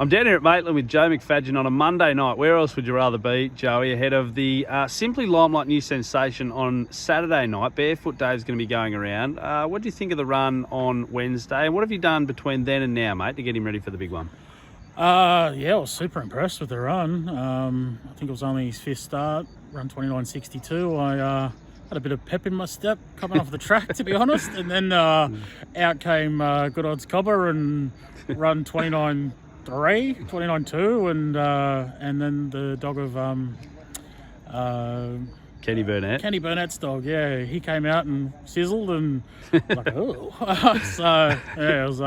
I'm down here at Maitland with Joe McFadyen on a Monday night. Where else would you rather be, Joey, ahead of the Simply Limelight New Sensation on Saturday night? Barefoot Dave's going to be going around. What do you think of the run on Wednesday? And what have you done between then and now, mate, to get him ready for the big one? Yeah, I was super impressed with the run. I think it was only his fifth start, run 29.62. I had a bit of pep in my step coming off the track, to be honest. And then out came Good Odds Cobber and run 29.3, 29.2, and then the dog of Kenny Burnett. Kenny Burnett's dog, yeah, he came out and sizzled and like, oh. So yeah, it was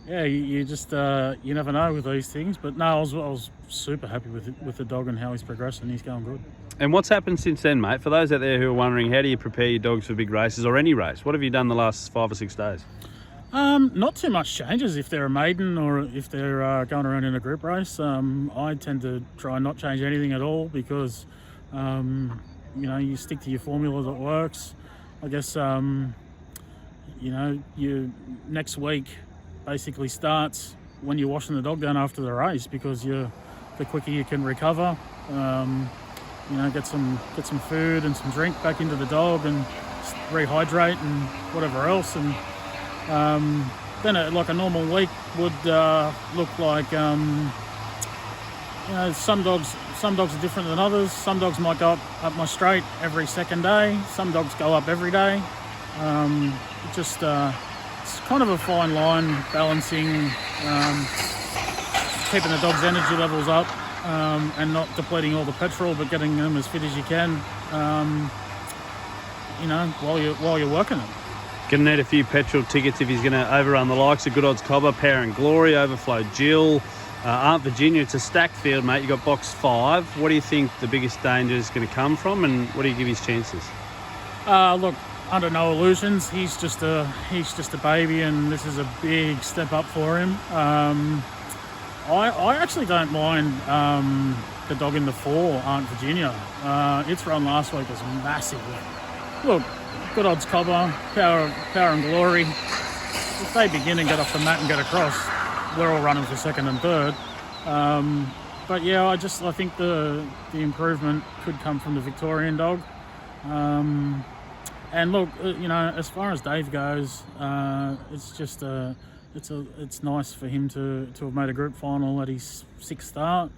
yeah, you just you never know with these things. But no, I was super happy with the dog and how he's progressing. He's going good. And what's happened since then, mate? For those out there who are wondering, how do you prepare your dogs for big races or any race? What have you done the last 5 or 6 days? Not too much changes if they're a maiden or if they're going around in a group race. I tend to try and not change anything at all because, you stick to your formula that works. I guess, you next week basically starts when you're washing the dog down after the race because the quicker you can recover. Get some food and some drink back into the dog and rehydrate and whatever else. And then like a normal week would look like, some dogs are different than others. Some dogs might go up my straight every second day. Some dogs go up every day. It's kind of a fine line balancing, keeping the dog's energy levels up and not depleting all the petrol, but getting them as fit as you can, while you're working them. Going to need a few petrol tickets if he's going to overrun the likes of Good Odds Cobber, Power and Glory, Overflow Jill, Aunt Virginia. It's a stacked field, mate. You've got box 5. What do you think the biggest danger is going to come from, and what do you give his chances? Look, under no illusions, he's just a baby, and this is a big step up for him. I actually don't mind the dog in the 4, Aunt Virginia. Its run last week was massive. Look, Good Odds Cobber, Power and Glory. If they begin and get off the mat and get across, we're all running for second and third. But yeah, I think the improvement could come from the Victorian dog. And look, as far as Dave goes, it's just it's nice for him to have made a group final at his 6th start.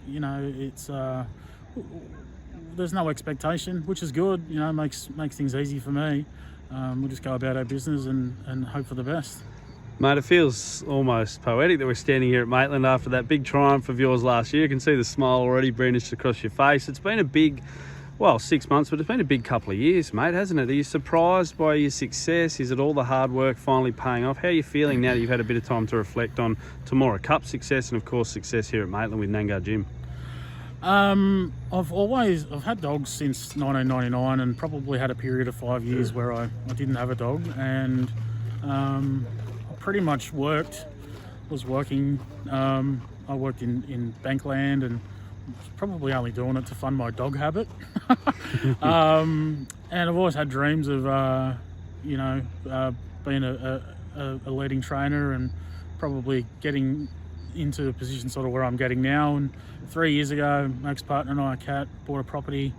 It's there's no expectation, which is good. Makes things easy for me. We'll just go about our business and hope for the best. Mate, it feels almost poetic that we're standing here at Maitland after that big triumph of yours last year. You can see the smile already brandished across your face. It's been a big, 6 months, but it's been a big couple of years, mate, hasn't it? Are you surprised by your success? Is it all the hard work finally paying off? How are you feeling now that you've had a bit of time to reflect on Temora Cup success and, of course, success here at Maitland with Dungog Gym? I've had dogs since 1999 and probably had a period of 5 years where I didn't have a dog, and I pretty much was working. I worked in Bankland and was probably only doing it to fund my dog habit. And I've always had dreams of, being a leading trainer and probably getting into a position sort of where I'm getting now. And 3 years ago, my ex-partner and I, Kat, bought a property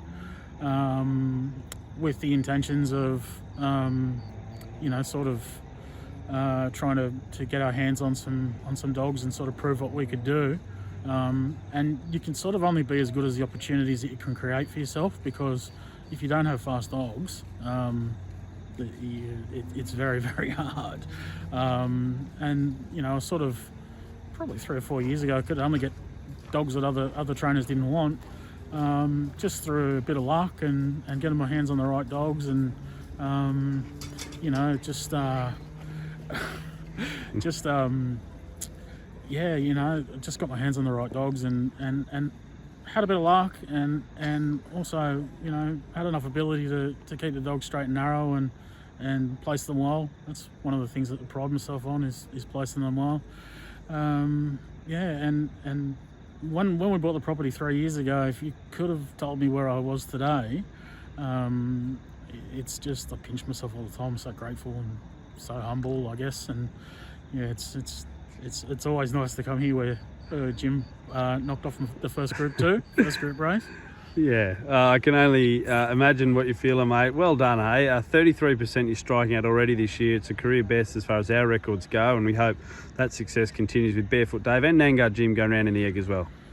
with the intentions of, trying to get our hands on some dogs and sort of prove what we could do. And you can sort of only be as good as the opportunities that you can create for yourself, because if you don't have fast dogs, it's very, very hard. And sort of probably 3 or 4 years ago, I could only get dogs that other trainers didn't want, just through a bit of luck and getting my hands on the right dogs, and just got my hands on the right dogs and had a bit of luck and also had enough ability to keep the dogs straight and narrow and place them well. That's one of the things that I pride myself on is placing them well. And when we bought the property 3 years ago, if you could have told me where I was today, it's just, I pinch myself all the time. I'm so grateful and so humble, I guess. And yeah, it's it's always nice to come here where Jim knocked off the first group race. Yeah, I can only imagine what you're feeling, mate. Well done, eh? 33% you're striking out already this year. It's a career best as far as our records go, and we hope that success continues with Barefoot Dave and Dungog Jim going around in the egg as well.